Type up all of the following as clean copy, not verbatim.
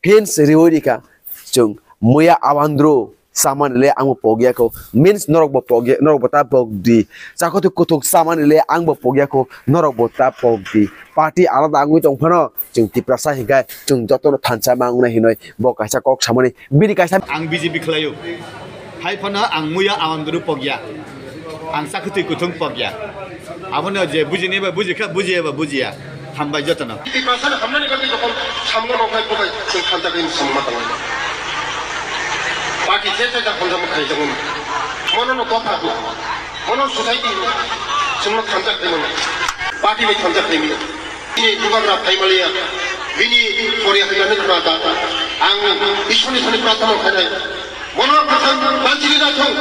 hins riwodika chung muya awandro saman le ang pogya ko means norok bo pogya norok bota pogdi chakotu kutuk saman le ang bo pogya ko norok bota pogdi party alada angui tong phano chung tiprasa higai chung jotono thansa mangna hinoi bo kaisa kok samani bini kaisa ang BJP khlayo hai phana ang muya awandro pogya ang chakotu kutung pogya abono je bujini ba bujika bujiya ba bujiya hambai jotono tiprasa hamnani kati jokon samno nokai pokai chung khanta kain samma tangana बाकी जैसे जब हम खाई जगह मनो no कॉफा को मनो society में सुनो खंजक थे मनो बाकी में खंजक थे मिले ini juga berapa kali malia ini Korea Selatan itu berapa ang isuni pertama kali mano pasang banjir datang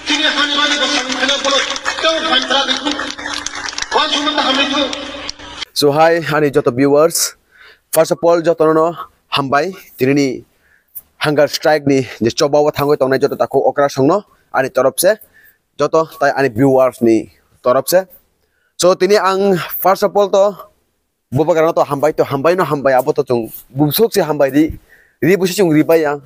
sini hani mani pasang kena boleh kau bantra itu kau cuma tak hamil itu so hi hani joto viewers first of all joto no hambai tini hunger strike ni je chobawa thangoi tongnai joto tako okra songno ani torop se joto tai ani viewers ni torop se so tini ang first of all to bubagarano to hambai no hambai abo to chung bumsuk se hambai di ri busi chung ri bai yang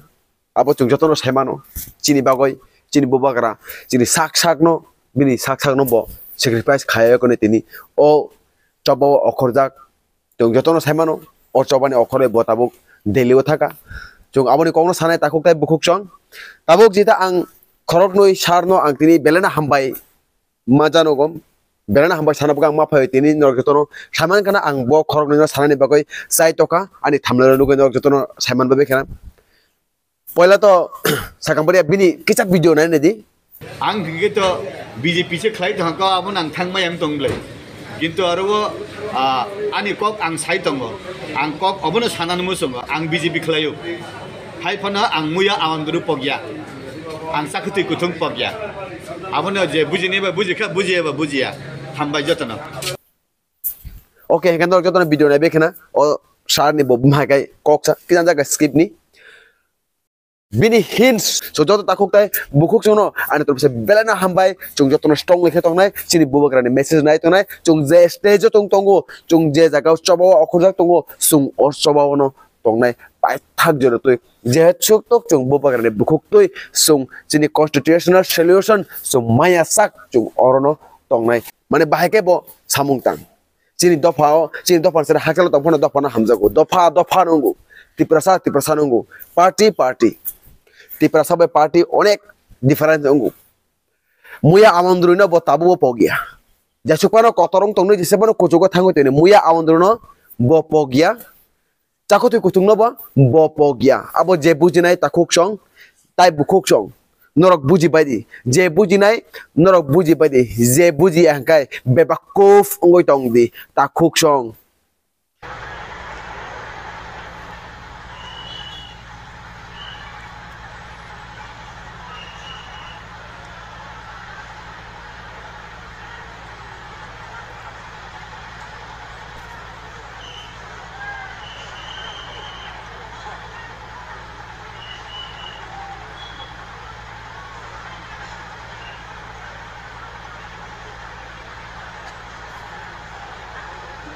abo chung joto no semano chini bagoi chini bubagara chini sak no bini sak no bo sacrifice khaya ko ne tini o chobawa okhorjak chung joto no semano o chobani okhore botabuk delio thaka chung aboni kongno sanai takuk tai bukuk chong tabuk jita ang khorok noi sarno ang tini belena hambai majano gom belena hambai sana bugang ma phai tini norgetono saman kana ang bo khorok noi sanani bagoi sai toka ani thamlero nugo norgetono saman babe khana poila to sakambari bini kichak video nai nedi ang geto BJP se khlai thang ka abon ang thangma yang tonglei কিন্তু আৰু ani kok ang sai tongo ang kok obono sanan musongo ang BJP khlayo hai phana ang muya awandru pogya ang sakhuti kutung pogya abono je bujini ba bujika bujiya ba bujiya hambai jotono okay kan jotono video nai bekhana o sar ni bob magai kok sa kijan jaga skip ni bini hints so joto takuk tai bukuk chono ani to belana hambai chung jotono strong lekhe tongnai chini bubagrani message nai tongnai chung je stage tong tongo chung je jaga chobawa okhorjak tongo sung or chobawa no tongnai pai thak jero toi je chuk tok chung bubagrani bukuk toi sung chini constitutional solution sung maya sak chung orono tongnai mane bahake bo samung tang chini dofa sera hakalo tongphono dofa na hamjago dofa nungu tiprasa nungu party tiprasa by party onek different nungu muya amandruno bo tabu pogia jasupano kotorong tongno jisebano kojogo thango tene muya amandruno bo pogia chakotu kutungno bo pogia abo je bujinai takuk chong tai bukuk chong norok buji baidi je bujinai norok buji baidi je buji angkai bebakuf ngoi tongdi takuk chong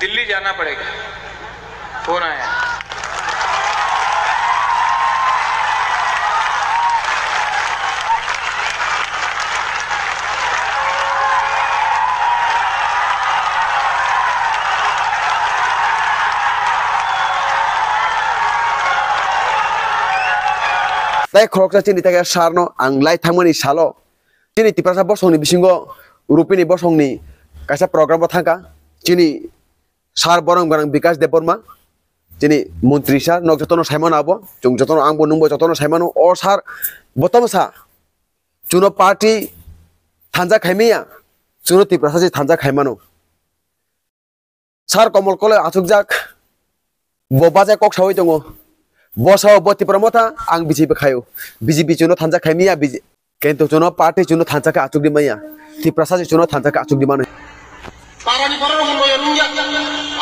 Delhi जाना पड़ेगा phone आया tai khoroksa chini take sarno ang lai thangmani salo chini tiprasa bosongni bisingo rupini bosongni kaisa program bo thangka chini sar borong bikas deborma chini mantri sar nok jotono saimon abo chung jotono angbo nungbo jotono saimano o sar botom sa chuno party thanja khaimia chuno tiprasa si thanja khaimano sar komol kole achukjak bobaje kok sawai tongo bosaw boti promota ang BJP khayo BJP chuno thanja khaimia kento chuno party chuno thanja ka achuk dimaya tiprasa si chuno thanja ka achuk dimano parani parano mo ya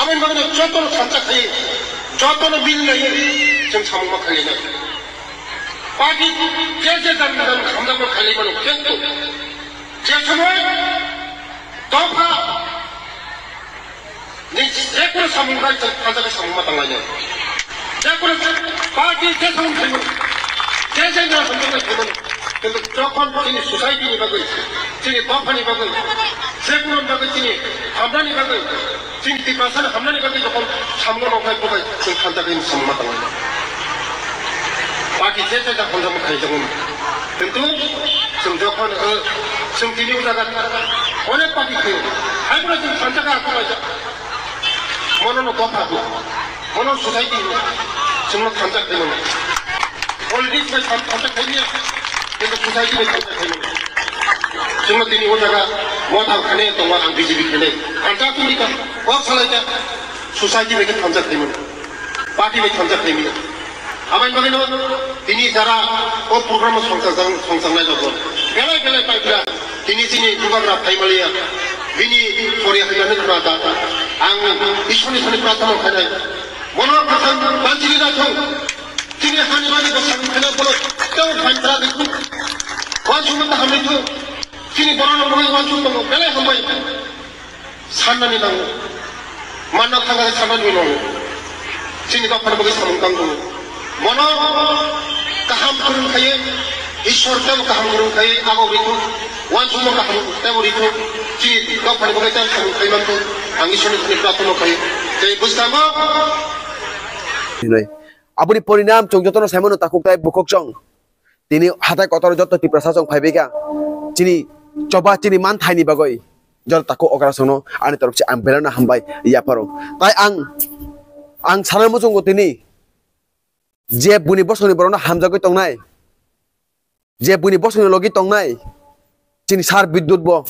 amen bagno jotono thanja khai jotono bil nahi jeng samma khali na party je dan hamda ko khali bano kento je samoy dofa ni ekro samungkai thanja ka samma tanganya যেগুলো party যে সমস্ত যে যারা সম্পর্কে জীবন কিন্তু যখন তিনি society নিবাগে তিনি দফা নিবাগে যেগুলো নিবাগে তিনি হামলা নিবাগে তিনি টিপাসান হামলা নিবাগে যখন সামনে নখায় পকায় जों খান্তাকে সম্মান তাঙ্গা পার্টি যে যারা হন্দাম খাই যেমন কিন্তু जों যখন जों দিনে জায়গা অনেক পার্টি খাই হাইব্রা जों খান্তাকে আকুমাই মননো দফা মনো সোসাইটি जोंनो खांजा खायमोन पॉलिटिक्स में खांजा खायनिया किंतु सोसाइटी में खांजा खायमोन जोंनो दिनै ओ जागा मथा खाने दङ आं बीजेपी खाने खांजा तुलिका वर्क सालायता सोसाइटी में खांजा खायमोन पार्टी में खांजा खायमोन आमाय बागैनो दिनै जारा ओ प्रग्राम संसांनाय दङ गेले गेले पाइब्ला दिनै दिनै दुगाग्रा फाइमालिया बिनि फरिया खायनानै दङा आं इसोरनि सानि प्रार्थना खायनाय मनोहर प्रधान मानसिनि जाथों दिनै हानिमानि बसानि खायना बोलो तेव फाइनफ्रा देखो वानसुमन्त हामैथो दिनै बरनो बगै वानसुम दङ बेले हामबाय साननानै नांगौ मानना थांगाय साननानै नांगौ दिनै गावफोर बगै सामगां दङ मनो गाहाम फोरोंखायो ईश्वर तेव गाहाम फोरोंखायो आगौ बेखौ वानसुम गाहाम तेव बेखौ दिनै गावफोर बगै तेव सामखायमानखौ आं ईश्वरनि सानि प्रार्थना खायो जे बुस्थामा abuni porinam chong jotono saimono takuk tai bukok chong tini hatai kotor joto ti prasasong phaibega chini coba chini man thaini bagoi jor takuk okra sono ani torok chi am belana hambai ya paro tai ang sanamo chong tini je buni bosoni borona hamjagoi tongnai je buni bosoni logi tongnai chini sar bidyut bo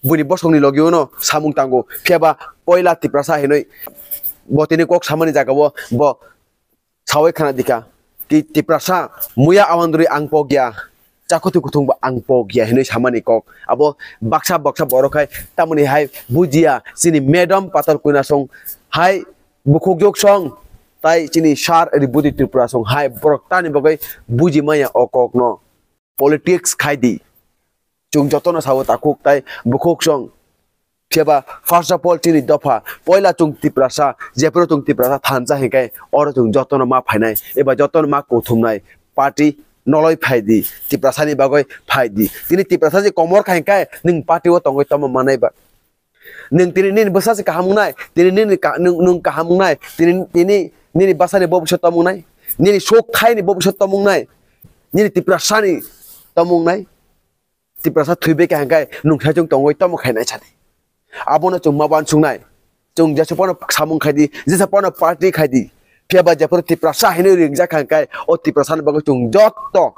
buni bosoni logi ono samung tango pheba poila ti prasa hinoi bo tini kok samani jaga bo sawai khana dika ki tiprasa muya awanduri angpo gya chakutu kutung ba angpo gya hinoi samani kok abo baksa borokai tamuni hai bujia sini madam patal kuina song hai bukuk jok song tai chini shar ribudi tripura song hai broktani bagai buji maya okok no politics khaidi chung jotono sawo takuk tai bukuk song Siapa first of all chini dofa poila chung tiprasa jepro chung tiprasa thansa hekai oro chung jotono ma phainai eba jotono ma kothumnai party noloi phaidi tiprasa ni bagoi phaidi tini tiprasa je komor khainkai ning party o tongoi tama manai ba ning tini nin basa se kahamunai tini nin nung kahamunai tini basa ni bobu sotamunai nini sok khai ni bobu sotamunai nini tiprasa ni tamunai tiprasa thuibe khainkai nung tha chung tongoi tama khainai chani abona chung maban sungnai chung jasapona samung khadi jasapona party khadi pheba japor tiprasa hinu ringja khangkai o tiprasa bago chung jotto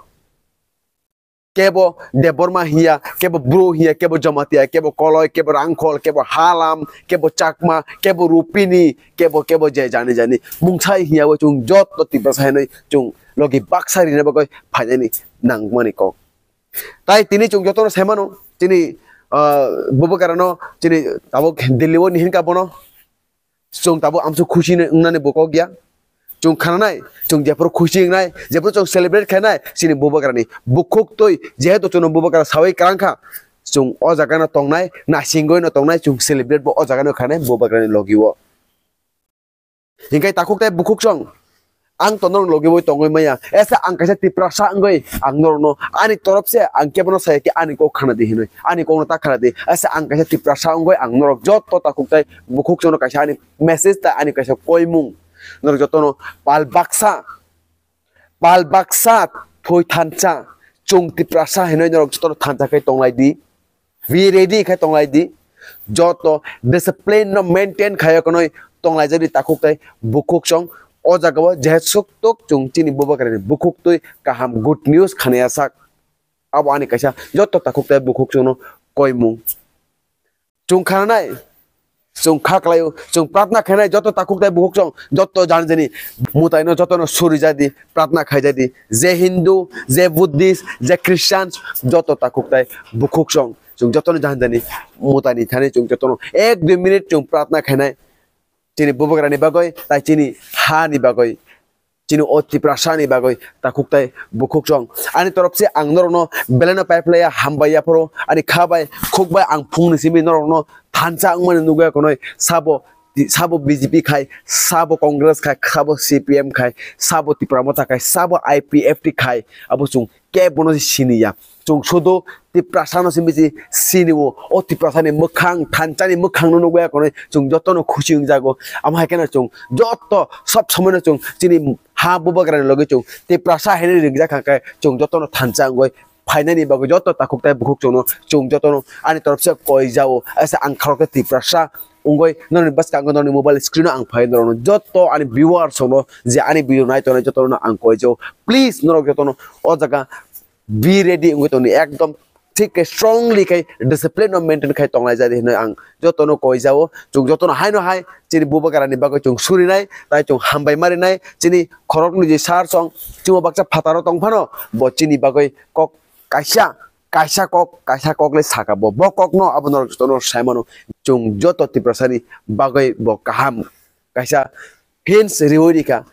kebo deborma hiya kebo bro hiya kebo jamatia kebo koloi kebo rangkhol kebo halam kebo chakma kebo rupini kebo je jani mungchai hiya bo chung jotto tiprasa hinu chung logi baksari ne bago phajani nangmani ko tai tini chung jotto semano tini bobo karano chini tabo Delhi wo nihin ka bono chung tabo amsu khushi nane boko gya chung khana nai chung jepur khushi nai jepur chung celebrate khanai chini bobo karani bukhok toi jehetu chung bobo kara sawai karangkha chung o jaga na tongnai na singoi na tongnai chung celebrate bo o jaga na khanai bobo karani logiwo hingkai takuk tai bukhok chung ang tonong logi boy tongoi maya esa ang kaisa tiprasa angoi ang norno ani torop se ang kebono sai ki ani ko khana di hinoi ani ko ta khana di esa ang kaisa tiprasa angoi ang norok jot to takuk tai bukhuk chono kaisa ani message ta ani kaisa koimung norok jotono palbaksa thoi thancha chung tiprasa hinoi norok jotono thancha kai tonglai di we ready khai tonglai di joto discipline no maintain khai konoi tonglai jadi takuk tai bukhuk chong o jagawa jehsuk tok chung chini boba karani bukhuk toi kaham good news khania sak abo ani kaisa jotto takuk tai bukhuk chono koimung chung khanai chung khaklayo chung pratna khanai jotto takuk tai bukhuk chong jotto janjani mutai no jotto no suri jadi pratna khai jadi je hindu je buddhist je christians jotto takuk tai bukhuk chong chung jotto no janjani mutani thane chung jotto no 1-2 minute chung pratna khanai chini bobo karani bagoi tai chini ha ni bagoi chini oti prasani bagoi takuk tai bukhuk chong ani torop se ang norno belena pipeline hambaya poro ani khabai khukbai ang phungni simi norno thancha ang mane nuga konoi sabo sabo BJP khai, sabo Congress khai, sabo CPM khai, sabo Tipramota khai, sabo IPFT khai, abo chung ke bono sini ya. Chung sodo Tiprasano simisi sini wo, o Tiprasani mukhang, thancani mukhang no gaya kone, chung joto no khushi ung jago, amha kena chung joto sab samone chung chini ha buba karane loge chung Tiprasa hene ringja khai chung joto no thancang goi. Finally bago joto takuk tai bukuk chono chung joto no ani taraf se koi jao asa ang kharok Tiprasa ungoi non bas kang non mobile screen ang phai no joto ani viewers sono je ani video nai to joto no ang koi jao please no joto no o jaga be ready ungoi to ni ekdom ঠিক strongly kai discipline of maintain kai tonglai jari hino ang joto no koi jao chung joto no hai no hai chini buba karani bago chung suri nai tai chung hambai mari nai chini khorok ni je sar song chung bakcha phataro tong phano bo chini bagoi kok kaisa kok le saka bo kok no abonor joto no saimano chung joto Tiprasani bagoi bo kaham kaisa hins riwodika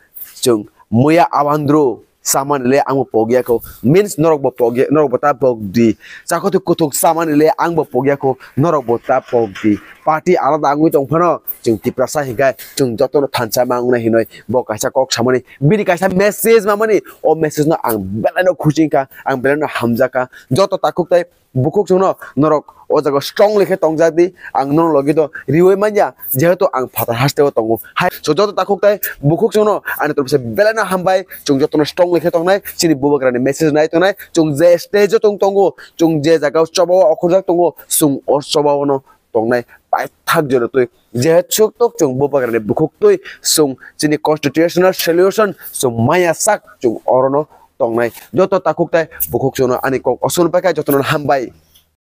chung moya abandro saman le ang pogya ko means norok bo pogya norok bota pogdi chako tu kutuk saman le ang bo pogya ko norok bota pogdi party alada angui tong phano chung Tiprasa higai chung joto no thancha mangna hinoi bo kaisa kok samani bini kaisa message mamani o message no ang belano khuchingka ang belano hamjaka joto takuk tai bukuk chung no norok o jago strong lekhe tongjadi ang no logi to riwoi manja jehetu ang phata hasteo tongo hai so joto takuk tai bukuk chung no ani to belana hambai chung joto no strong lekhe tongnai chini bubakrani message nai tongnai chung je stage tong tongo chung je jaga chobawa okhojak tongo sung or chobawa no tongnai pai thak jero toi je chuk tok chung bubakrani bukuk toi sung chini constitutional solution sung maya sak chung orono tongnai joto takuk tai bukuk chung no ani kok osun pakai joto no hambai